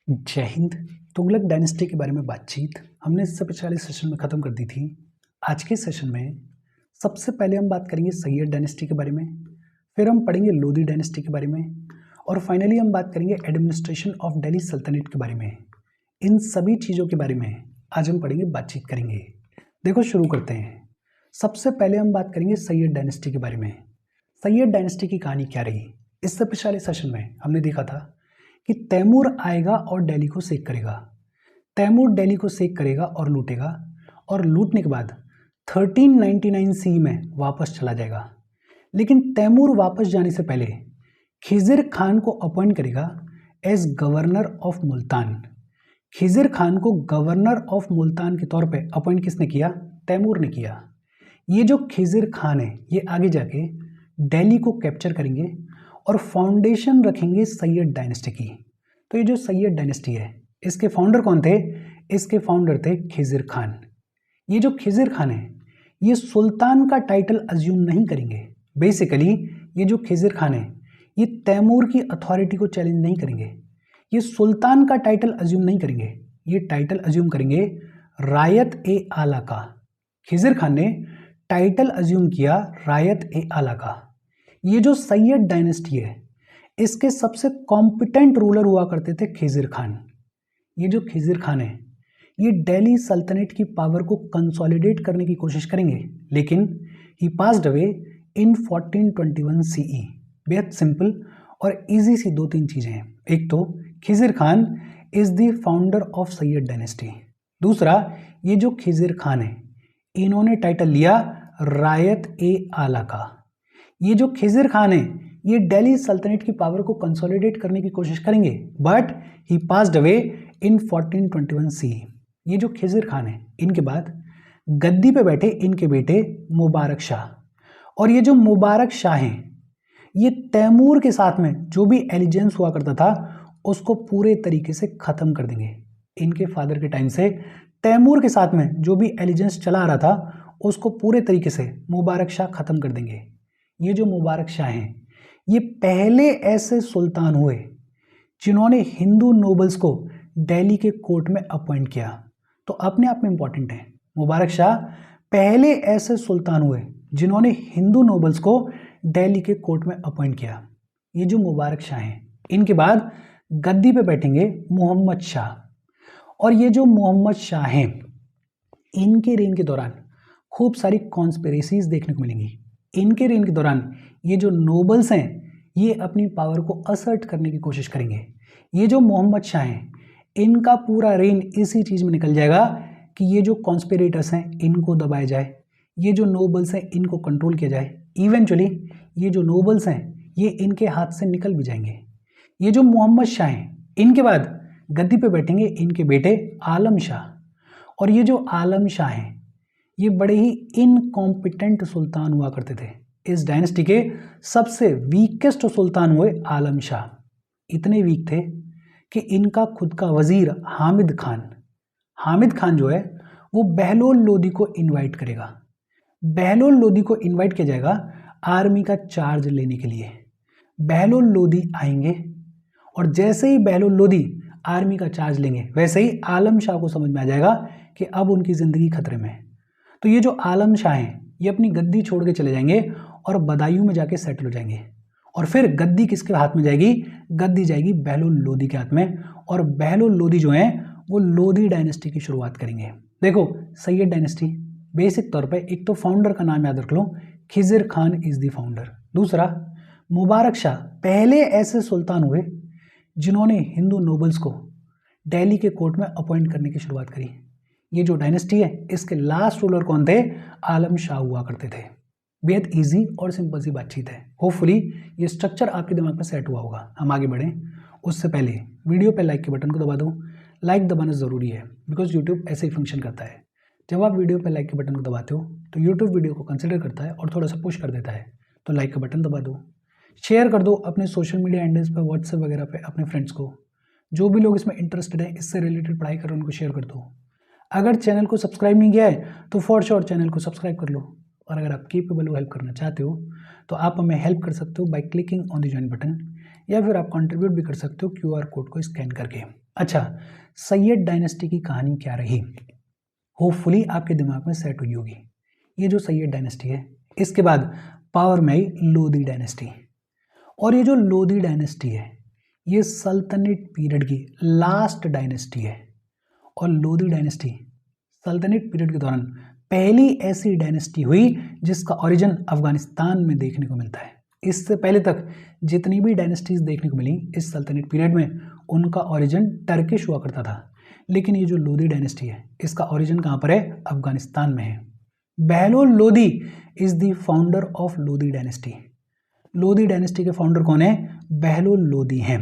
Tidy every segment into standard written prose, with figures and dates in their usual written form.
जय हिंद। तुगलक डायनेस्टी के बारे में बातचीत हमने इससे पिछले सेशन में ख़त्म कर दी थी। आज के सेशन में सबसे पहले हम बात करेंगे सैयद डायनेस्टी के बारे में, फिर हम पढ़ेंगे लोदी डायनेस्टी के बारे में और फाइनली हम बात करेंगे एडमिनिस्ट्रेशन ऑफ दिल्ली सल्तनत के बारे में। इन सभी चीज़ों के बारे में आज हम पढ़ेंगे, बातचीत करेंगे। देखो शुरू करते हैं। सबसे पहले हम बात करेंगे सैयद डायनेस्टी के बारे में। सैयद डायनेस्टी की कहानी क्या रही? इससे पिछले सेशन में हमने देखा था कि तैमूर आएगा और दिल्ली को सेक करेगा। तैमूर दिल्ली को सेक करेगा और लूटेगा, और लूटने के बाद 1399 सी में वापस चला जाएगा। लेकिन तैमूर वापस जाने से पहले खिज़िर खान को अपॉइंट करेगा as governor of Multan. Khizr Khan को गवर्नर ऑफ मुल्तान के तौर पे अपॉइंट किसने किया? तैमूर ने किया। ये जो खिज़िर खान है ये आगे जाके दिल्ली को कैप्चर करेंगे और फाउंडेशन रखेंगे सैयद डायनेस्टी की। तो ये जो सैयद डायनेस्टी है इसके फाउंडर कौन थे? इसके फाउंडर थे खिज़िर खान। ये जो खिज़िर खान है ये सुल्तान का टाइटल अज्यूम नहीं करेंगे। बेसिकली ये जो खिज़िर खान है ये तैमूर की अथॉरिटी को चैलेंज नहीं करेंगे, ये सुल्तान का टाइटल अज्यूम नहीं करेंगे, ये टाइटल अज्यूम करेंगे रायत ए आला का। खिज़िर खान ने टाइटल अज्यूम किया रायत ए आला का। ये जो सैयद डायनेस्टी है इसके सबसे कॉम्पिटेंट रूलर हुआ करते थे खिज़िर खान। ये जो खिज़िर खान है ये दिल्ली सल्तनत की पावर को कंसोलिडेट करने की कोशिश करेंगे, लेकिन he passed away in 1421 CE. बेहद सिंपल और इजी सी दो तीन चीज़ें हैं। एक तो Khizr Khan is the founder of Sayyid dynasty. दूसरा, ये जो खिज़िर खान है इन्होंने टाइटल लिया रायत ए आला का। ये जो खिज़िर खान है ये दिल्ली सल्तनत की पावर को कंसोलिडेट करने की कोशिश करेंगे, but he passed away in 1421 सी। ये जो खिज़िर खान है इनके बाद गद्दी पे बैठे इनके बेटे मुबारक शाह, और ये जो मुबारक शाह हैं ये तैमूर के साथ में जो भी एलिजेंस हुआ करता था उसको पूरे तरीके से ख़त्म कर देंगे। इनके फादर के टाइम से तैमूर के साथ में जो भी एलिजेंस चला आ रहा था उसको पूरे तरीके से मुबारक शाह ख़त्म कर देंगे। ये जो मुबारक शाह हैं ये पहले ऐसे सुल्तान हुए जिन्होंने हिंदू नोबल्स को दिल्ली के कोर्ट में अपॉइंट किया। तो अपने आप में इंपॉर्टेंट है, मुबारक शाह पहले ऐसे सुल्तान हुए जिन्होंने हिंदू नोबल्स को दिल्ली के कोर्ट में अपॉइंट किया। ये जो मुबारक शाह हैं इनके बाद गद्दी पे बैठेंगे मोहम्मद शाह, और ये जो मोहम्मद शाह हैं इनके रेन के दौरान खूब सारी कॉन्स्पिरेसीज देखने को मिलेंगी। इनके रेन के दौरान ये जो नोबल्स हैं ये अपनी पावर को असर्ट करने की कोशिश करेंगे। ये जो मोहम्मद शाह हैं इनका पूरा रेन इसी चीज़ में निकल जाएगा कि ये जो कॉन्स्पिरेटर्स हैं इनको दबाया जाए, ये जो नोबल्स हैं इनको कंट्रोल किया जाए। इवेंचुअली ये जो नोबल्स हैं ये इनके हाथ से निकल भी जाएंगे। ये जो मोहम्मद शाह हैं इनके बाद गद्दी पे बैठेंगे इनके बेटे आलम शाह, और ये जो आलम शाह हैं ये बड़े ही इनकॉम्पिटेंट सुल्तान हुआ करते थे। इस डायनेस्टी के सबसे वीकेस्ट सुल्तान हुए आलम शाह। इतने वीक थे कि इनका खुद का वजीर हामिद खान जो है वो बहलोल लोदी को इनवाइट करेगा। बहलोल लोदी को इनवाइट किया जाएगा आर्मी का चार्ज लेने के लिए। बहलोल लोदी आएंगे और जैसे ही बहलोल लोदी आर्मी का चार्ज लेंगे वैसे ही आलम शाह को समझ में आ जाएगा कि अब उनकी ज़िंदगी खतरे में है। तो ये जो आलम शाह हैं ये अपनी गद्दी छोड़ के चले जाएंगे और बदायूं में जाके सेटल हो जाएंगे, और फिर गद्दी किसके हाथ में जाएगी? गद्दी जाएगी बहलोल लोदी के हाथ में, और बहलोल लोदी जो हैं वो लोदी डायनेस्टी की शुरुआत करेंगे। देखो सैयद डायनेस्टी बेसिक तौर पे एक तो फाउंडर का नाम याद रख लो, खिज़िर खान इज़ द फाउंडर। दूसरा, मुबारक शाह पहले ऐसे सुल्तान हुए जिन्होंने हिंदू नोबल्स को दिल्ली के कोर्ट में अपॉइंट करने की शुरुआत करी। ये जो डायनेस्टी है इसके लास्ट रूलर कौन थे? आलम शाह हुआ करते थे। बेहद इजी और सिंपल सी बातचीत है। होपफुली ये स्ट्रक्चर आपके दिमाग में सेट हुआ होगा। हम आगे बढ़ें उससे पहले वीडियो पे लाइक के बटन को दबा दो। लाइक दबाना ज़रूरी है बिकॉज यूट्यूब ऐसे ही फंक्शन करता है। जब आप वीडियो पे लाइक के बटन को दबाते हो तो यूट्यूब वीडियो को कंसिडर करता है और थोड़ा सा पुश कर देता है। तो लाइक का बटन दबा दो, शेयर कर दो अपने सोशल मीडिया हैंडल्स पर, व्हाट्सएप वगैरह पे अपने फ्रेंड्स को। जो भी लोग इसमें इंटरेस्टेड हैं, इससे रिलेटेड पढ़ाई कर रहे हैं, उनको शेयर कर दो। अगर चैनल को सब्सक्राइब नहीं किया है तो फॉर श्योर चैनल को सब्सक्राइब कर लो, और अगर आप केपेबल हो हेल्प करना चाहते हो तो आप हमें हेल्प कर सकते हो by clicking on the join button, या फिर आप कंट्रीब्यूट भी कर सकते हो QR कोड को स्कैन करके। अच्छा, सैयद डायनेस्टी की कहानी क्या रही, होपफुली आपके दिमाग में सेट हुई होगी। ये जो सैयद डायनेस्टी है, इसके बाद पावर में आई लोधी डायनेस्टी, और ये जो लोधी डायनेस्टी है ये सल्तनत पीरियड की लास्ट डायनेस्टी है। और लोधी डायनेस्टी सल्तनत पीरियड के दौरान पहली ऐसी डायनेस्टी हुई जिसका ओरिजिन अफगानिस्तान में देखने को मिलता है। इससे पहले तक जितनी भी डायनेस्टीज देखने को मिली इस सल्तनत पीरियड में, उनका ओरिजिन टर्किश हुआ करता था, लेकिन ये जो लोधी डायनेस्टी है इसका ओरिजिन कहाँ पर है, अफगानिस्तान में है। Bahlol Lodhi is the founder of Lodhi dynasty. Lodhi dynasty के फाउंडर कौन है, बहलोल लोधी हैं।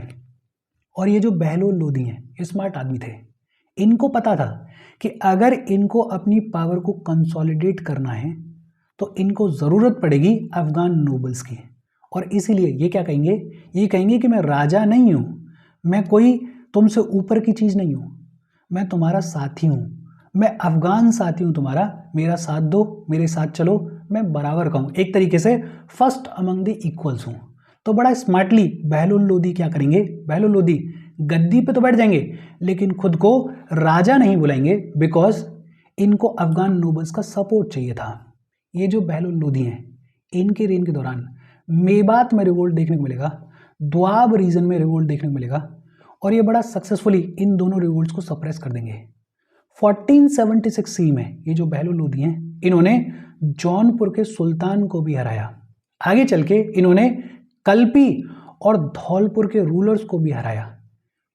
और ये जो बहलोल लोधी हैं ये स्मार्ट आदमी थे। इनको पता था कि अगर इनको अपनी पावर को कंसोलिडेट करना है तो इनको ज़रूरत पड़ेगी अफगान नोबल्स की। और इसीलिए ये क्या कहेंगे, ये कहेंगे कि मैं राजा नहीं हूँ, मैं कोई तुमसे ऊपर की चीज़ नहीं हूँ, मैं तुम्हारा साथी हूँ, मैं अफगान साथी हूँ तुम्हारा, मेरा साथ दो, मेरे साथ चलो, मैं बराबर का हूँ, एक तरीके से फर्स्ट अमंग द इक्वल्स हूँ। तो बड़ा स्मार्टली बहलोल लोधी क्या करेंगे, बहलोल लोधी गद्दी पे तो बैठ जाएंगे लेकिन खुद को राजा नहीं बुलाएंगे, बिकॉज इनको अफगान नोबल्स का सपोर्ट चाहिए था। ये जो बहलोल लोधी हैं इनके रेन के दौरान मेवात में रिवोल्ट देखने को मिलेगा, द्वाब रीजन में रिवोल्ट देखने को मिलेगा, और ये बड़ा सक्सेसफुली इन दोनों रिवोल्ट्स को सप्रेस कर देंगे। 1476 सी में ये जो बहलोल लोधी हैं इन्होंने जौनपुर के सुल्तान को भी हराया। आगे चल के इन्होंने कल्पी और धौलपुर के रूलर्स को भी हराया।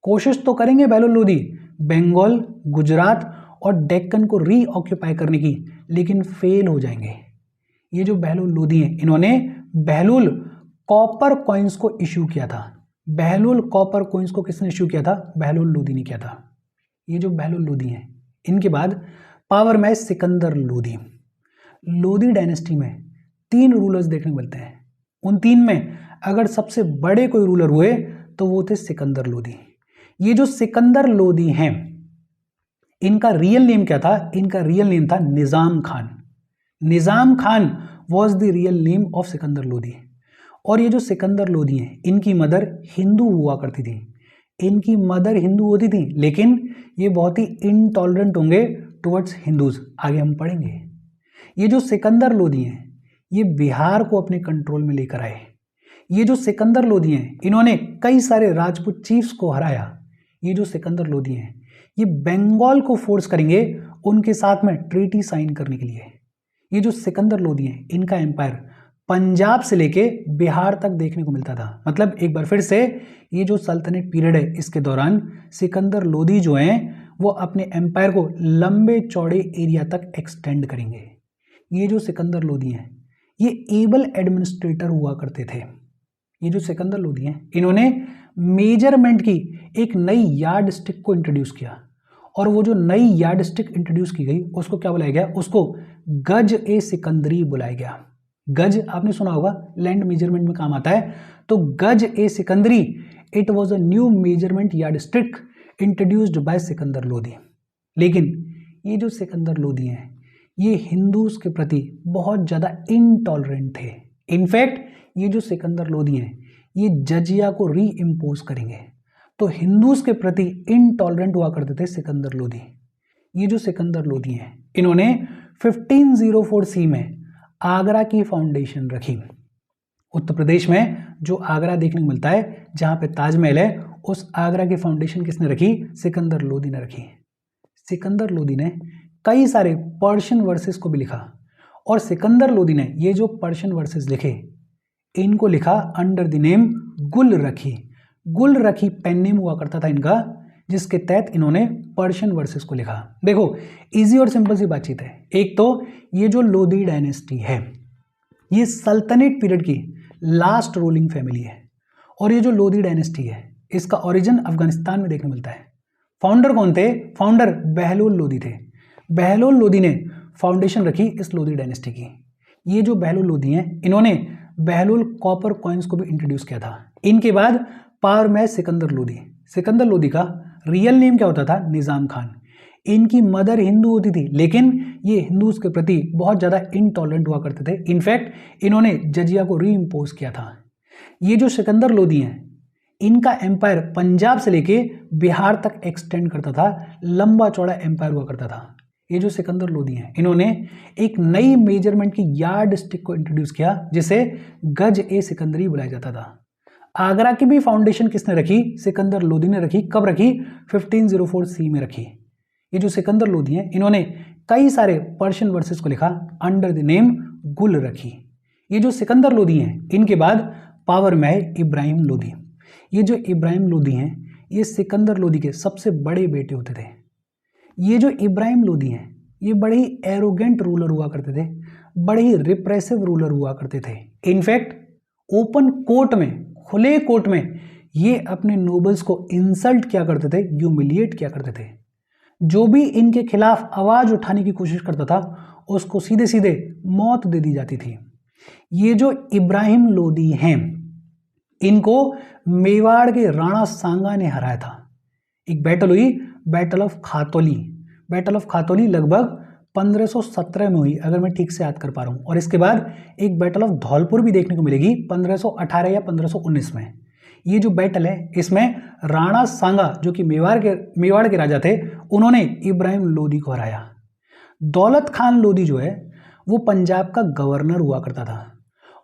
कोशिश तो करेंगे बहलोल लोधी बंगाल, गुजरात और डेक्कन को रीऑक्यूपाई करने की, लेकिन फेल हो जाएंगे। ये जो बहलोल लोधी हैं इन्होंने बहलोल कॉपर कॉइन्स को इश्यू किया था। बहलोल कॉपर कॉइन्स को किसने इश्यू किया था, बहलोल लोधी ने किया था। ये जो बहलोल लोधी हैं इनके बाद पावर में सिकंदर लोधी। लोधी डायनेस्टी में 3 रूलर्स देखने को मिलते हैं। उन 3 में अगर सबसे बड़े कोई रूलर हुए तो वो थे सिकंदर लोधी। ये जो सिकंदर लोधी हैं इनका रियल नेम क्या था, इनका रियल नेम था Nizam Khan. Nizam Khan was the real name of Sikandar Lodi. और ये जो सिकंदर लोधी हैं इनकी मदर हिंदू हुआ करती थी, इनकी मदर हिंदू होती थी, लेकिन ये बहुत ही इनटॉलरेंट होंगे टुवर्ड्स हिंदूज, आगे हम पढ़ेंगे। ये जो सिकंदर लोधी हैं ये बिहार को अपने कंट्रोल में लेकर आए। ये जो सिकंदर लोधी हैं इन्होंने कई सारे राजपूत चीफ्स को हराया। ये जो सिकंदर लोधी हैं ये बंगाल को फोर्स करेंगे उनके साथ में ट्रीटी साइन करने के लिए। ये जो सिकंदर लोधी हैं इनका एम्पायर पंजाब से लेके बिहार तक देखने को मिलता था। मतलब एक बार फिर से ये जो सल्तनत पीरियड है इसके दौरान सिकंदर लोधी जो हैं वो अपने एम्पायर को लंबे चौड़े एरिया तक एक्सटेंड करेंगे। ये जो सिकंदर लोधी हैं ये एबल एडमिनिस्ट्रेटर हुआ करते थे। ये जो सिकंदर लोधी हैं इन्होंने मेजरमेंट की एक नई यार्ड स्टिक को इंट्रोड्यूस किया, और वो जो नई यार्ड स्टिक इंट्रोड्यूस की गई उसको क्या बुलाया गया, उसको गज ए सिकंदरी बुलाया गया। गज आपने सुना होगा लैंड मेजरमेंट में काम आता है, तो गज ए सिकंदरी it was a new measurement yardstick introduced by Sikandar Lodi. लेकिन ये जो सिकंदर लोधी हैं ये हिंदूज के प्रति बहुत ज़्यादा इनटॉलरेंट थे। इनफैक्ट ये जो सिकंदर लोधी हैं ये जजिया को री इम्पोज करेंगे, तो हिंदूज के प्रति इनटॉलरेंट हुआ करते थे सिकंदर लोधी। ये जो सिकंदर लोधी हैं इन्होंने 1504 सी में आगरा की फाउंडेशन रखी। उत्तर प्रदेश में जो आगरा देखने को मिलता है जहाँ पे ताजमहल है, उस आगरा की फाउंडेशन किसने रखी, सिकंदर लोधी ने रखी। सिकंदर लोधी ने कई सारे पर्शियन वर्सेस को भी लिखा, और सिकंदर लोधी ने ये जो पर्शियन वर्सेस लिखे इनको लिखा अंडर द नेम गुल रखी। गुल रखी पेन नेम हुआ करता था इनका, जिसके तहत इन्होंने पर्शियन वर्सेस को लिखा। देखो इजी और सिंपल सी बातचीत है। एक तो ये जो लोधी डायनेस्टी है ये सल्तनत पीरियड की लास्ट रूलिंग फैमिली है, और ये जो लोधी डायनेस्टी है इसका ओरिजिन अफगानिस्तान में देखने मिलता है। फाउंडर कौन थे, फाउंडर बहलोल लोधी थे। बहलोल लोधी ने फाउंडेशन रखी इस लोधी डायनेस्टी की। ये जो बहलोल लोधी हैं इन्होंने बहलोल कॉपर कॉइन्स को भी इंट्रोड्यूस किया था। इनके बाद पावर में सिकंदर लोधी। सिकंदर लोधी का रियल नेम क्या होता था, निज़ाम खान। इनकी मदर हिंदू होती थी, लेकिन ये हिंदूज के प्रति बहुत ज़्यादा इनटॉलरेंट हुआ करते थे। इनफैक्ट इन्होंने जजिया को री इम्पोज किया था। ये जो सिकंदर लोधी हैं इनका एम्पायर पंजाब से लेके बिहार तक एक्सटेंड करता था, लंबा चौड़ा एम्पायर हुआ करता था। ये जो सिकंदर लोदी हैं, इन्होंने एक नई मेजरमेंट की यार्ड स्टिक को इंट्रोड्यूस किया, जिसे गज ए सिकंदरी बुलाया जाता था। आगरा की भी फाउंडेशन किसने रखी? सिकंदर लोदी ने रखी। कब रखी? 1504 सी में रखी। ये जो सिकंदर लोदी हैं, इन्होंने कई सारे पर्शियन वर्सेस को लिखा, अंडर द नेम गुल रखी। ये जो सिकंदर लोदी हैं, इनके बाद पावर में आए इब्राहिम लोदी। ये जो इब्राहिम लोदी हैं, ये सिकंदर लोदी के सबसे बड़े बेटे होते थे। ये जो इब्राहिम लोदी हैं, ये बड़े ही एरोगेंट रूलर हुआ करते थे, बड़े ही रिप्रेसिव रूलर हुआ करते थे। इनफैक्ट ओपन कोर्ट में, खुले कोर्ट में ये अपने नोबल्स को इंसल्ट किया करते थे, ह्यूमिलिएट किया करते थे। जो भी इनके खिलाफ आवाज उठाने की कोशिश करता था, उसको सीधे सीधे मौत दे दी जाती थी। ये जो इब्राहिम लोदी हैं, इनको मेवाड़ के राणा सांगा ने हराया था। एक बैटल हुई, battle of Khatauli. Battle of Khatauli लगभग 1517 में हुई, अगर मैं ठीक से याद कर पा रहा हूँ। और इसके बाद एक बैटल ऑफ धौलपुर भी देखने को मिलेगी 1518 या 1519 में। ये जो बैटल है, इसमें राणा सांगा जो कि मेवाड़ के राजा थे, उन्होंने इब्राहिम लोदी को हराया। दौलत खान लोदी जो है, वो पंजाब का गवर्नर हुआ करता था।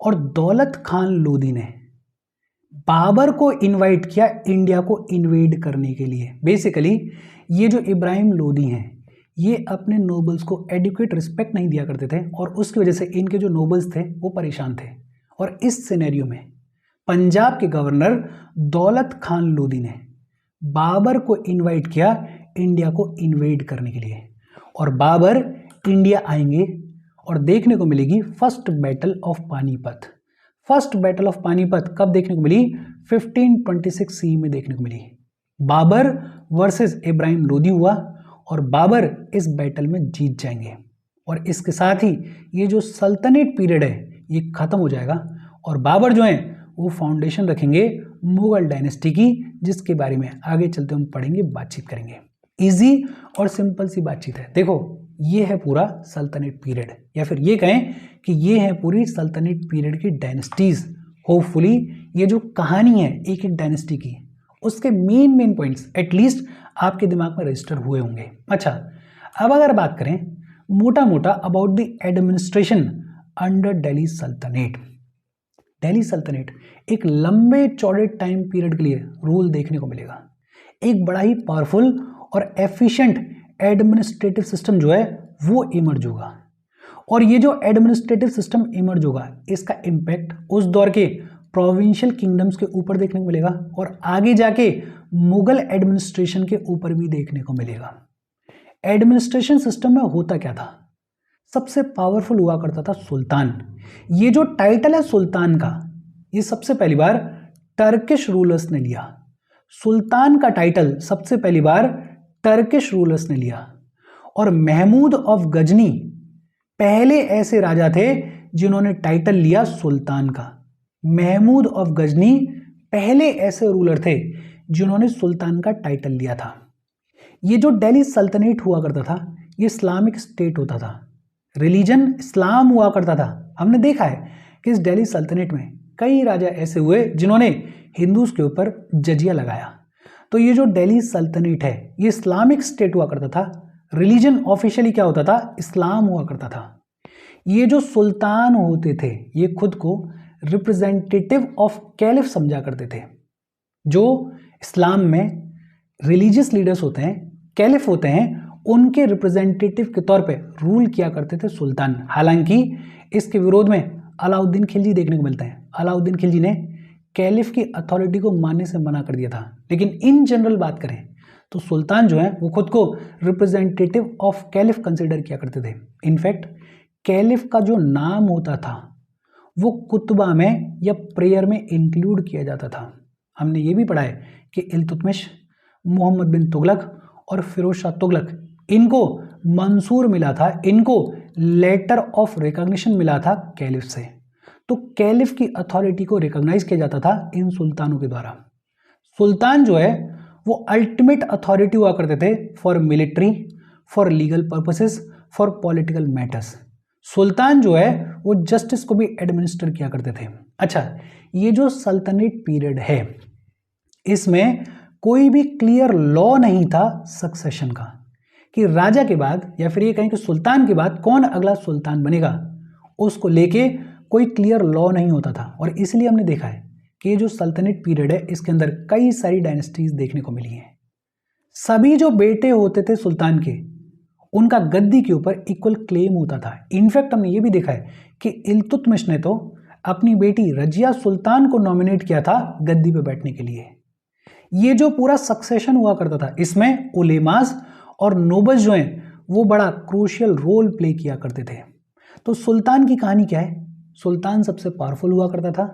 और दौलत खान लोदी ने बाबर को इनवाइट किया इंडिया को इन्वेड करने के लिए। बेसिकली ये जो इब्राहिम लोदी हैं, ये अपने नोबल्स को एडिक्वेट रिस्पेक्ट नहीं दिया करते थे, और उसकी वजह से इनके जो नोबल्स थे वो परेशान थे। और इस सिनेरियो में पंजाब के गवर्नर दौलत खान लोदी ने बाबर को इनवाइट किया इंडिया को इन्वेड करने के लिए। और बाबर इंडिया आएंगे और देखने को मिलेगी first battle of Panipat. First battle of Panipat कब देखने को मिली? 1526 सी में देखने को मिली। बाबर वर्सेस इब्राहिम लोदी हुआ और बाबर इस बैटल में जीत जाएंगे। और इसके साथ ही ये जो सल्तनत पीरियड है, ये खत्म हो जाएगा। और बाबर जो है वो फाउंडेशन रखेंगे मुगल डायनेस्टी की, जिसके बारे में आगे चलते हम पढ़ेंगे, बातचीत करेंगे। इजी और सिंपल सी बातचीत है। देखो, ये है पूरा सल्तनत पीरियड, या फिर ये कहें कि ये है पूरी सल्तनत पीरियड की डायनेस्टीज। होपफुली ये जो कहानी है एक एक डायनेस्टी की, उसके मेन पॉइंट्स एटलीस्ट आपके दिमाग में रजिस्टर हुए होंगे। अच्छा, अब अगर बात करें मोटा मोटा about the administration under Delhi सल्तनत। दिल्ली सल्तनत एक लंबे चौड़े टाइम पीरियड के लिए रूल देखने को मिलेगा। एक बड़ा ही पावरफुल और एफिशिएंट एडमिनिस्ट्रेटिव सिस्टम जो है वो इमर्ज होगा। और ये जो एडमिनिस्ट्रेटिव सिस्टम इमर्ज होगा, इसका इम्पैक्ट उस दौर के प्रोविंशियल किंगडम्स के ऊपर देखने को मिलेगा और आगे जाके मुगल एडमिनिस्ट्रेशन के ऊपर भी देखने को मिलेगा। एडमिनिस्ट्रेशन सिस्टम में होता क्या था? सबसे पावरफुल हुआ करता था सुल्तान। ये जो टाइटल है सुल्तान का, ये सबसे पहली बार टर्किश रूलर्स ने लिया। सुल्तान का टाइटल सबसे पहली बार टर्किश रूलर्स ने लिया। और महमूद ऑफ गजनी पहले ऐसे राजा थे जिन्होंने टाइटल लिया सुल्तान का। महमूद ऑफ गजनी पहले ऐसे रूलर थे जिन्होंने सुल्तान का टाइटल लिया था। ये जो दिल्ली सल्तनत हुआ करता था, ये इस्लामिक स्टेट होता था। रिलीजन इस्लाम हुआ करता था। हमने देखा है कि इस दिल्ली सल्तनत में कई राजा ऐसे हुए जिन्होंने हिंदूज के ऊपर जजिया लगाया। तो ये जो दिल्ली सल्तनत है, ये इस्लामिक स्टेट हुआ करता था। रिलीजन ऑफिशियली क्या होता था? इस्लाम हुआ करता था। ये जो सुल्तान होते थे, ये खुद को रिप्रेजेंटेटिव ऑफ कैलिफ समझा करते थे। जो इस्लाम में रिलीजियस लीडर्स होते हैं, कैलिफ होते हैं, उनके रिप्रेजेंटेटिव के तौर पे रूल किया करते थे सुल्तान। हालांकि इसके विरोध में अलाउद्दीन खिलजी देखने को मिलते हैं। अलाउद्दीन खिलजी ने कैलिफ की अथॉरिटी को मानने से मना कर दिया था। लेकिन इन जनरल बात करें तो सुल्तान जो है वो खुद को रिप्रेजेंटेटिव ऑफ कैलिफ कंसिडर किया करते थे। इनफैक्ट कैलिफ का जो नाम होता था वो कुतबा में या प्रेयर में इंक्लूड किया जाता था। हमने ये भी पढ़ा है कि इल्तुतमिश, मोहम्मद बिन तुगलक और फिरोज शाह तुगलक, इनको मंसूर मिला था, इनको लेटर ऑफ रिकॉग्निशन मिला था कैलिफ से। तो कैलिफ की अथॉरिटी को रिकॉग्नाइज किया जाता था इन सुल्तानों के द्वारा। सुल्तान जो है वो अल्टीमेट अथॉरिटी हुआ करते थे for military, for legal purposes, for political matters. सुल्तान जो है वो जस्टिस को भी एडमिनिस्टर किया करते थे। अच्छा, ये जो सल्तनत पीरियड है, इसमें कोई भी क्लियर लॉ नहीं था सक्सेशन का कि राजा के बाद या फिर ये कहें कि सुल्तान के बाद कौन अगला सुल्तान बनेगा, उसको लेके कोई क्लियर लॉ नहीं होता था। और इसलिए हमने देखा है कि ये जो सल्तनत पीरियड है इसके अंदर कई सारी डायनेस्टीज देखने को मिली हैं। सभी जो बेटे होते थे सुल्तान के, उनका गद्दी के ऊपर इक्वल क्लेम होता था। इनफैक्ट हमने ये भी देखा है कि इल्तुतमिश ने तो अपनी बेटी रजिया सुल्तान को नॉमिनेट किया था गद्दी पे बैठने के लिए। ये जो पूरा सक्सेशन हुआ करता था इसमें उलेमास और नोबल्स जो हैं वो बड़ा क्रूशियल रोल प्ले किया करते थे। तो सुल्तान की कहानी क्या है? सुल्तान सबसे पावरफुल हुआ करता था,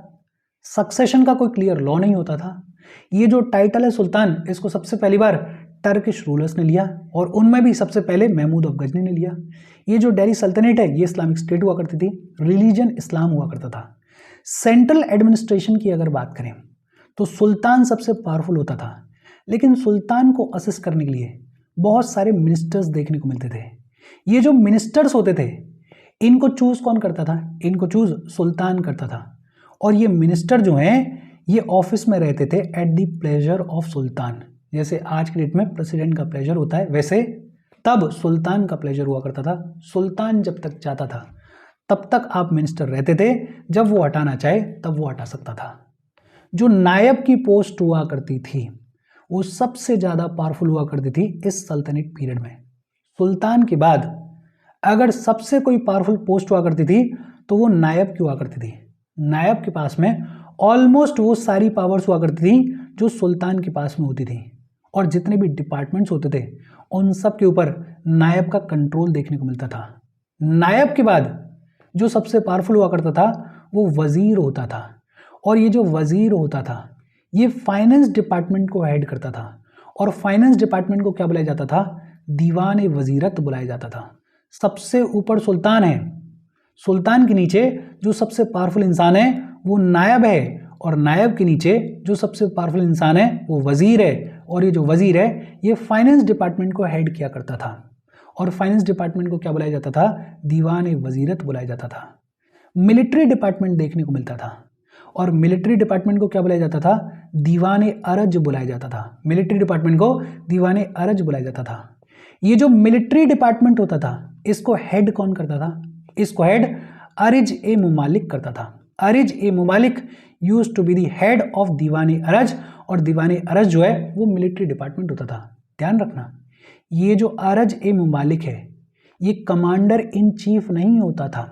सक्सेशन का कोई क्लियर लॉ नहीं होता था। ये जो टाइटल है सुल्तान, इसको सबसे पहली बार टर्किश रूलर्स ने लिया और उनमें भी सबसे पहले महमूद ऑफ गजनी ने लिया। ये जो दिल्ली सल्तनत है ये इस्लामिक स्टेट हुआ करती थी, रिलीजन इस्लाम हुआ करता था। सेंट्रल एडमिनिस्ट्रेशन की अगर बात करें तो सुल्तान सबसे पावरफुल होता था, लेकिन सुल्तान को असिस्ट करने के लिए बहुत सारे मिनिस्टर्स देखने को मिलते थे। ये जो मिनिस्टर्स होते थे इनको चूज कौन करता था? इनको चूज सुल्तान करता था। और ये मिनिस्टर जो हैं ये ऑफिस में रहते थे at the pleasure of sultan. जैसे आज के डेट में प्रेसिडेंट का प्लेजर होता है, वैसे तब सुल्तान का प्लेजर हुआ करता था। सुल्तान जब तक चाहता था तब तक आप मिनिस्टर रहते थे, जब वो हटाना चाहे तब वो हटा सकता था। जो नायब की पोस्ट हुआ करती थी वो सबसे ज़्यादा पावरफुल हुआ करती थी इस सल्तनत पीरियड में। सुल्तान के बाद अगर सबसे कोई पावरफुल पोस्ट हुआ करती थी तो वो नायब की हुआ करती थी। नायब के पास में ऑलमोस्ट वो सारी पावर्स हुआ करती थी जो सुल्तान के पास में होती थी, और जितने भी डिपार्टमेंट्स होते थे उन सब के ऊपर नायब का कंट्रोल देखने को मिलता था। नायब के बाद जो सबसे पावरफुल हुआ करता था वो वजीर होता था, और ये जो वजीर होता था ये फाइनेंस डिपार्टमेंट को हेड करता था। और फाइनेंस डिपार्टमेंट को क्या बुलाया जाता था? दीवान वजीरत बुलाया जाता था। सबसे ऊपर सुल्तान है, सुल्तान के नीचे जो सबसे पावरफुल इंसान है वो नायब है, और नायब के नीचे जो सबसे पावरफुल इंसान है वो वजीर है। और ये जो वजीर है ये फाइनेंस डिपार्टमेंट को हेड किया करता था, और फाइनेंस डिपार्टमेंट को क्या बुलाया जाता था? दीवान वजीरत बुलाया जाता था। मिलिट्री डिपार्टमेंट देखने को मिलता था, और मिलिट्री डिपार्टमेंट को क्या बुलाया जाता था? दीवान अरज बुलाया जाता था। मिलिट्री डिपार्टमेंट को दीवान अरज बुलाया जाता था। ये जो मिलिट्री डिपार्टमेंट होता था इसको हेड कौन करता था? इसको हेड अरिज ए मुमालिक करता था। अरिज ए मुमालिक used to be the head of दीवान अरज, और दीवान अरज जो है वो मिलिट्री डिपार्टमेंट होता था। ध्यान रखना, ये जो अरज ए मुमालिक है ये कमांडर इन चीफ नहीं होता था।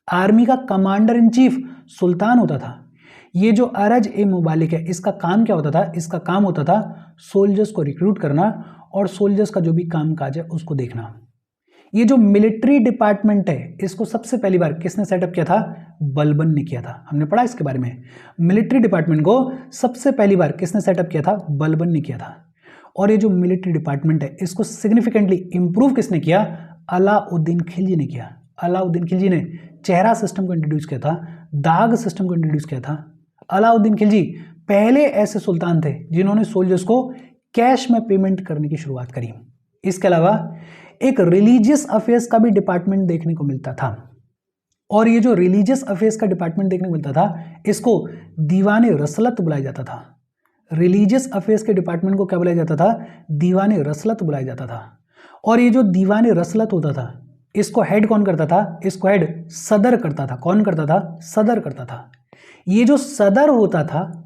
आर्मी का कमांडर इन चीफ सुल्तान होता था। ये जो अरज ए मुमालिक है इसका काम क्या होता था? इसका काम होता था सोल्जर्स को रिक्रूट करना और सोल्जर्स का जो भी काम काज है उसको देखना। ये जो मिलिट्री डिपार्टमेंट है इसको सबसे पहली बार किसने सेटअप किया था? बलबन ने किया था। हमने पढ़ा इसके बारे में। मिलिट्री डिपार्टमेंट को सबसे पहली बार किसने सेटअप किया था? बलबन ने किया था। और ये जो मिलिट्री डिपार्टमेंट है इसको सिग्निफिकेंटली इंप्रूव किसने किया? अलाउद्दीन खिलजी ने किया। अलाउद्दीन खिलजी ने चेहरा सिस्टम को इंट्रोड्यूस किया था, दाग सिस्टम को इंट्रोड्यूस किया था। अलाउद्दीन खिलजी पहले ऐसे सुल्तान थे जिन्होंने सोल्जर्स को कैश में पेमेंट करने की शुरुआत करी। इसके अलावा एक रिलीजियस अफेयर्स का भी डिपार्टमेंट देखने को मिलता था, और ये जो रिलीजियस अफेयर्स का डिपार्टमेंट देखने को मिलता था इसको दीवान रसलत बुलाया जाता था। रिलीजियस अफेयर्स के डिपार्टमेंट को क्या बुलाया जाता था? दीवान रसलत बुलाया जाता था। और ये जो दीवान रसलत होता था इसको हेड कौन करता था? इसको हेड सदर करता था। कौन करता था? सदर करता था। ये जो सदर होता था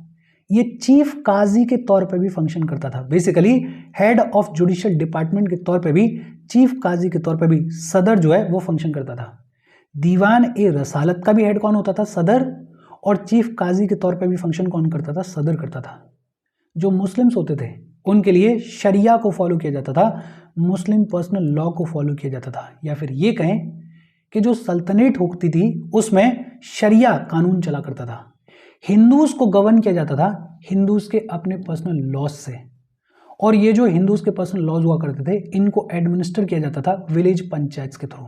ये चीफ काजी के तौर पे भी फंक्शन करता था। Basically head of judicial department के तौर पे भी, चीफ काजी के तौर पे भी सदर जो है वो फंक्शन करता था। दीवान ए रसालत का भी हेड कौन होता था? सदर। और चीफ काजी के तौर पे भी फंक्शन कौन करता था? सदर करता था। जो मुस्लिम्स होते थे उनके लिए शरिया को फॉलो किया जाता था, मुस्लिम पर्सनल लॉ को फॉलो किया जाता था, या फिर ये कहें कि जो सल्तनत होती थी उसमें शरिया कानून चला करता था। हिंदूज को गवर्न किया जाता था हिंदूज के अपने पर्सनल लॉज से, और ये जो हिंदूज के पर्सनल लॉज हुआ करते थे इनको एडमिनिस्टर किया जाता था विलेज पंचायत के थ्रू।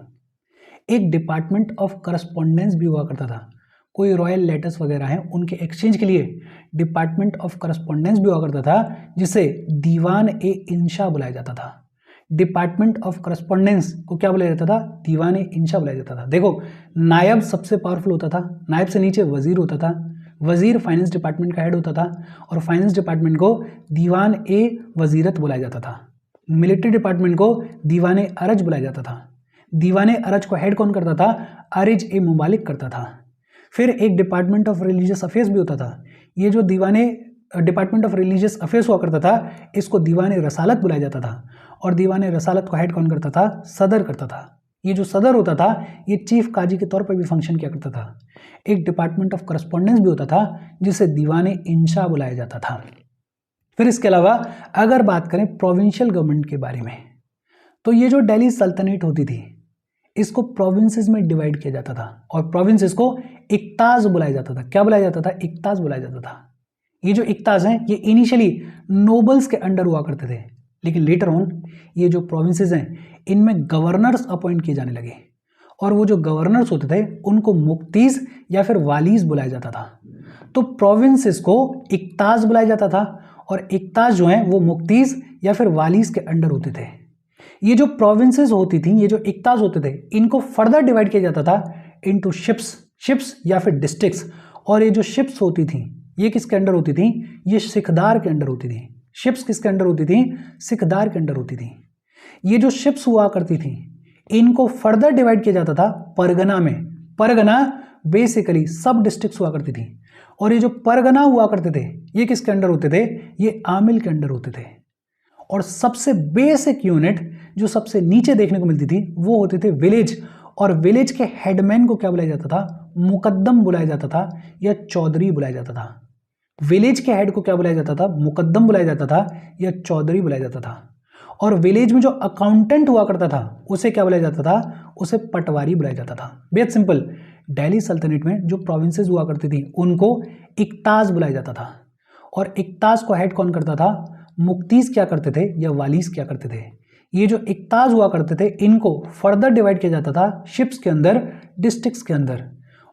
एक डिपार्टमेंट ऑफ करस्पॉन्डेंस भी हुआ करता था। कोई रॉयल लेटर्स वगैरह हैं उनके एक्सचेंज के लिए डिपार्टमेंट ऑफ करस्पॉन्डेंस भी हुआ करता था, जिसे दीवान ए इंशा बुलाया जाता था। डिपार्टमेंट ऑफ करस्पॉन्डेंस को क्या बुलाया जाता था? दीवान ए इंशा बुलाया जाता था। देखो, नायब सबसे पावरफुल होता था, नायब से नीचे वजीर होता था, वजीर फाइनेंस डिपार्टमेंट का हेड होता था और फाइनेंस डिपार्टमेंट को दीवान ए वजीरत बुलाया जाता था। मिलिट्री डिपार्टमेंट को दीवान ए अरज बुलाया जाता था। दीवान ए अरज को हेड कौन करता था? अरिज ए मुबालिक करता था। फिर एक डिपार्टमेंट ऑफ रिलीजियस अफेयर्स भी होता था। ये जो दीवान A department of religious affairs हुआ करता था, इसको दीवान ए रसालत बुलाया जाता था और दीवान ए रसालत को हेड कौन करता था? सदर करता था। ये जो सदर होता था ये चीफ काजी के तौर पर भी फंक्शन किया करता था। एक डिपार्टमेंट ऑफ करस्पॉन्डेंस भी होता था जिसे दीवान ए इंशा बुलाया जाता था। फिर इसके अलावा अगर बात करें प्रोविंशियल गवर्नमेंट के बारे में, तो ये जो दिल्ली सल्तनत होती थी इसको प्रोविंसेस में डिवाइड किया जाता था और प्रोविंसेस को इक्ताज बुलाया जाता था। क्या बुलाया जाता था? इक्ताज बुलाया जाता था। ये जो इक्ताज हैं ये इनिशियली नोबल्स के अंडर हुआ करते थे, लेकिन लेटर ऑन ये जो प्रोविंसेस हैं इनमें गवर्नर्स अपॉइंट किए जाने लगे और वो जो गवर्नर्स होते थे उनको मुफ्तीज या फिर वालीज बुलाया जाता था। तो प्रोविंसेस को इक्ताज बुलाया जाता था और इक्ताज जो हैं वो मुफ्तीज या फिर वालीज के अंडर होते थे। ये जो प्रोविंसेस होती थी, ये जो इक्ताज होते थे, इनको फर्दर डिवाइड किया जाता था इनटू शिप्स या फिर डिस्ट्रिक्ट्स। और ये जो शिप्स होती थी ये किसके अंडर होती थी? ये सिखदार के अंडर होती थी। शिप्स किसके अंडर होती थी? सिखदार के अंडर होती थी। ये जो शिप्स हुआ करती थी इनको फर्दर डिवाइड किया जाता था परगना में। परगना बेसिकली सब डिस्ट्रिक्ट्स हुआ करती थी और ये जो परगना हुआ करते थे ये किसके अंडर होते थे? ये आमिल के अंडर होते थे। और सबसे बेसिक यूनिट जो सबसे नीचे देखने को मिलती थी वो होते थे विलेज, और विलेज के हेडमैन को क्या बुलाया जाता था? मुकद्दम बुलाया जाता था या चौधरी बुलाया जाता था। विलेज के हेड को क्या बुलाया जाता था? मुकद्दम बुलाया जाता था या चौधरी बुलाया जाता था। और विलेज में जो अकाउंटेंट हुआ करता था उसे क्या बुलाया जाता था? उसे पटवारी बुलाया जाता था। बेहद सिंपल, दिल्ली सल्तनत में जो प्रोविंसेस हुआ करती थी उनको इक्ताज बुलाया जाता था और इक्ताज को हेड कौन करता था? मुफ्तीज क्या करते थे या वालीज क्या करते थे। ये जो इक्ताज हुआ करते थे इनको फर्दर डिवाइड किया जाता था शिप्स के अंदर, डिस्ट्रिक्ट्स के अंदर।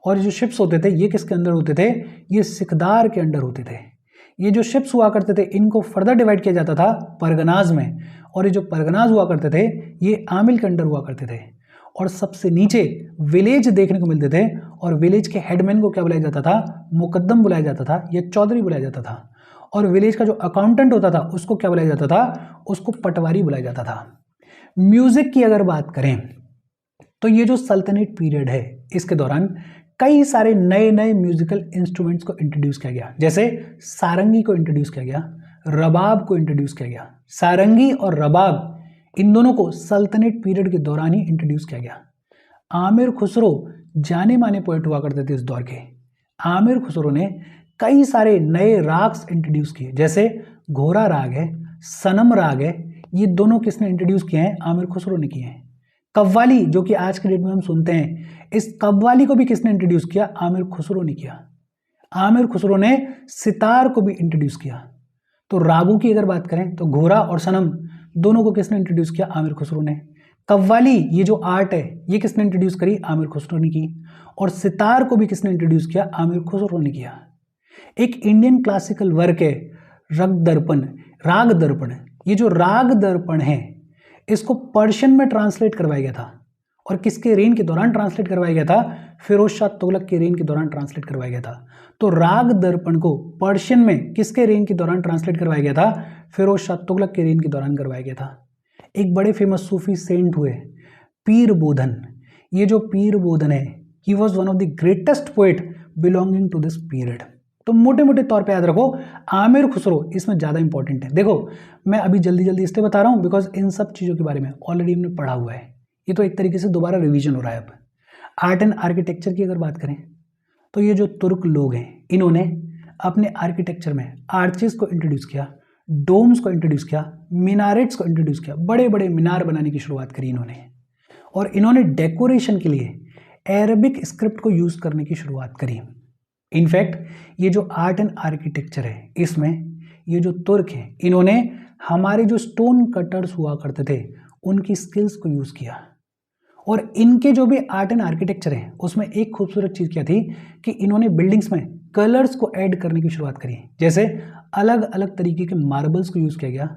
और ये जो शिप्स होते थे ये किसके अंदर होते थे? ये सिखदार के अंडर होते थे। ये जो शिप्स हुआ करते थे इनको फर्दर डिवाइड किया जाता था परगनाज में, और ये जो परगनाज हुआ करते थे ये आमिल के अंडर हुआ करते थे। और सबसे नीचे विलेज देखने को मिलते थे और विलेज के हेडमैन को क्या बुलाया जाता था? मुकद्दम बुलाया जाता था या चौधरी बुलाया जाता था। और विलेज का जो अकाउंटेंट होता था उसको क्या बुलाया जाता था? उसको पटवारी बुलाया जाता था। म्यूजिक की अगर बात करें तो ये जो सल्तनत पीरियड है इसके दौरान कई सारे नए नए म्यूजिकल इंस्ट्रूमेंट्स को इंट्रोड्यूस किया गया। जैसे सारंगी को इंट्रोड्यूस किया गया, रबाब को इंट्रोड्यूस किया गया। सारंगी और रबाब इन दोनों को सल्तनत पीरियड के दौरान ही इंट्रोड्यूस किया गया। आमिर खुसरो जाने माने पोएट हुआ करते थे इस दौर के। आमिर खुसरो ने कई सारे नए राग्स इंट्रोड्यूस किए, जैसे घोड़ा राग है, सनम राग है। ये दोनों किसने इंट्रोड्यूस किए हैं? आमिर खुसरो ने किए हैं। कव्वाली जो कि आज के डेट में हम सुनते हैं, इस कव्वाली को भी किसने इंट्रोड्यूस किया? आमिर खुसरो ने किया। आमिर खुसरो ने सितार को भी इंट्रोड्यूस किया। तो रागों की अगर बात करें तो घोड़ा और सनम दोनों को किसने इंट्रोड्यूस किया? आमिर खुसरो ने। कव्वाली ये जो आर्ट है ये किसने इंट्रोड्यूस करी? आमिर खुसरो ने की। और सितार को भी किसने इंट्रोड्यूस किया? आमिर खुसरो ने किया। एक इंडियन क्लासिकल वर्क है राग दर्पण। ये जो राग दर्पण है इसको पर्शियन में ट्रांसलेट करवाया गया था। और किसके रेन के दौरान ट्रांसलेट करवाया गया था? फिरोज शाह तुगलक के रेन के दौरान ट्रांसलेट करवाया गया था। तो राग दर्पण को पर्शियन में किसके रेन के दौरान ट्रांसलेट करवाया गया था? फिरोज शाह तुगलक के रेन के दौरान करवाया गया था। एक बड़े फेमस सूफी सेंट हुए पीर बोधन। ये जो पीर बोधन है he was one of the greatest poet belonging to this period. तो मोटे मोटे तौर पे याद रखो आमिर खुसरो इसमें ज़्यादा इंपॉर्टेंट है। देखो मैं अभी जल्दी जल्दी इसलिए बता रहा हूँ बिकॉज इन सब चीज़ों के बारे में ऑलरेडी हमने पढ़ा हुआ है। ये तो एक तरीके से दोबारा रिवीजन हो रहा है। अब आर्ट एंड आर्किटेक्चर की अगर बात करें तो ये जो तुर्क लोग हैं इन्होंने अपने आर्किटेक्चर में आर्चेस को इंट्रोड्यूस किया, डोम्स को इंट्रोड्यूस किया, मीनारेट्स को इंट्रोड्यूस किया। बड़े बड़े मीनार बनाने की शुरुआत करी इन्होंने। और इन्होंने डेकोरेशन के लिए अरबिक स्क्रिप्ट को यूज़ करने की शुरुआत करी। इनफैक्ट ये जो आर्ट एंड आर्किटेक्चर है इसमें ये जो तुर्क हैं इन्होंने हमारे जो स्टोन कटर्स हुआ करते थे उनकी स्किल्स को यूज़ किया। और इनके जो भी आर्ट एंड आर्किटेक्चर है उसमें एक खूबसूरत चीज़ क्या थी कि इन्होंने बिल्डिंग्स में कलर्स को ऐड करने की शुरुआत करी। जैसे अलग अलग तरीके के मार्बल्स को यूज़ किया गया,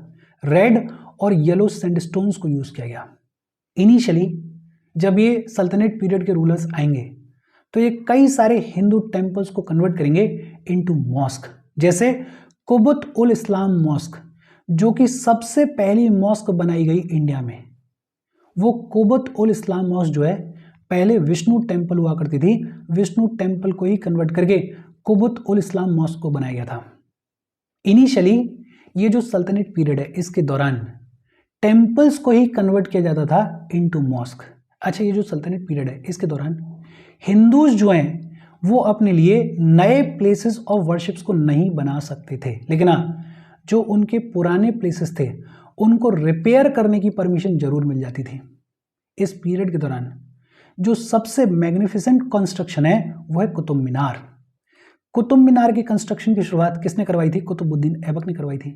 रेड और येलो सैंडस्टोन्स को यूज़ किया गया। इनिशियली जब ये सल्तनत पीरियड के रूलर्स आएंगे तो ये कई सारे हिंदू टेम्पल्स को कन्वर्ट करेंगे इनटू मॉस्क, जैसे कुबुत उल इस्लाम मॉस्क, जो कि सबसे पहली मॉस्क बनाई गई इंडिया में। वो कुबुत उल इस्लाम मॉस्क जो है, पहले विष्णु टेम्पल हुआ करती थी, विष्णु टेम्पल को ही कन्वर्ट करके कुबुत उल इस्लाम मॉस्क को बनाया गया था। इनिशियली ये जो सल्तनत पीरियड है, इसके दौरान टेम्पल्स को ही कन्वर्ट किया जाता था इनटू मॉस्क। अच्छा, ये जो सल्तनत पीरियड है, इसके दौरान हिंदूज जो हैं वो अपने लिए नए प्लेसेस ऑफ वर्शिप्स को नहीं बना सकते थे, लेकिन हाँ, जो उनके पुराने प्लेसेस थे उनको रिपेयर करने की परमिशन जरूर मिल जाती थी। इस पीरियड के दौरान जो सबसे मैग्निफिसेंट कंस्ट्रक्शन है वो है कुतुब मीनार। कुतुब मीनार की कंस्ट्रक्शन की शुरुआत किसने करवाई थी? कुतुबुद्दीन ऐबक ने करवाई थी।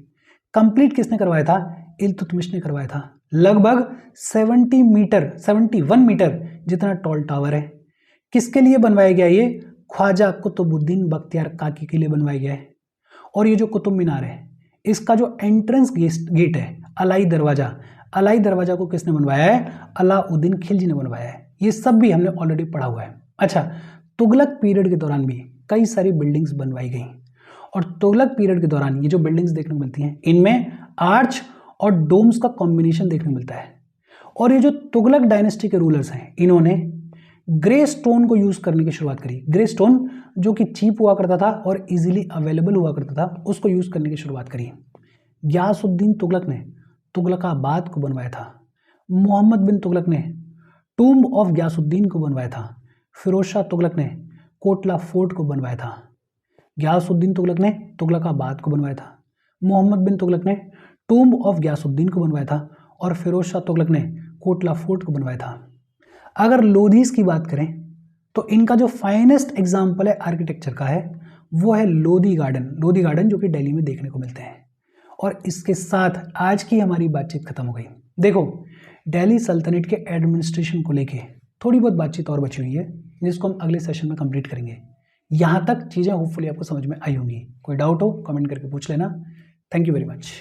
कंप्लीट किसने करवाया था? इल्तुतमिश ने करवाया था। लगभग 71 मीटर जितना टॉल टावर है। किसके लिए बनवाया गया? ये ख्वाजा कुतुबुद्दीन बख्तियार काकी के लिए बनवाया गया है। और ये जो कुतुब मीनार है, इसका जो एंट्रेंस गेट है, अलाई दरवाजा को किसने बनवाया है? अलाउद्दीन खिलजी ने बनवाया है। ये सब भी हमने ऑलरेडी पढ़ा हुआ है। अच्छा, तुगलक पीरियड के दौरान भी कई सारी बिल्डिंग्स बनवाई गई, और तुगलक पीरियड के दौरान ये जो बिल्डिंग्स देखने को मिलती हैं, इनमें आर्च और डोम्स का कॉम्बिनेशन देखने को मिलता है। और ये जो तुगलक डायनेस्टी के रूलर्स हैं, इन्होंने ग्रे स्टोन को यूज करने की शुरुआत करी। ग्रे स्टोन जो कि चीप हुआ करता था और इजीली अवेलेबल हुआ करता था, उसको यूज करने की शुरुआत करी। गयासुद्दीन तुगलक ने तुगलकाबाद को बनवाया था। मोहम्मद बिन तुगलक ने टूम्ब ऑफ गयासुद्दीन को बनवाया था। फिरोज शाह तुगलक ने कोटला फोर्ट को बनवाया था। गयासुद्दीन तुगलक ने तुगलकाबाद को बनवाया था। मोहम्मद बिन तुगलक ने टूम्ब ऑफ गयासुद्दीन को बनवाया था, और फिरोज शाह तुगलक ने कोटला फोर्ट को बनवाया था। अगर लोधीज की बात करें तो इनका जो फाइनेस्ट एग्जाम्पल है आर्किटेक्चर का है, वो है लोधी गार्डन जो कि दिल्ली में देखने को मिलते हैं। और इसके साथ आज की हमारी बातचीत खत्म हो गई। देखो, दिल्ली सल्तनत के एडमिनिस्ट्रेशन को लेके थोड़ी बहुत बातचीत और बची हुई है, जिसको हम अगले सेशन में कंप्लीट करेंगे। यहाँ तक चीज़ें होपफुली आपको समझ में आई होंगी। कोई डाउट हो कमेंट करके पूछ लेना। Thank you very much.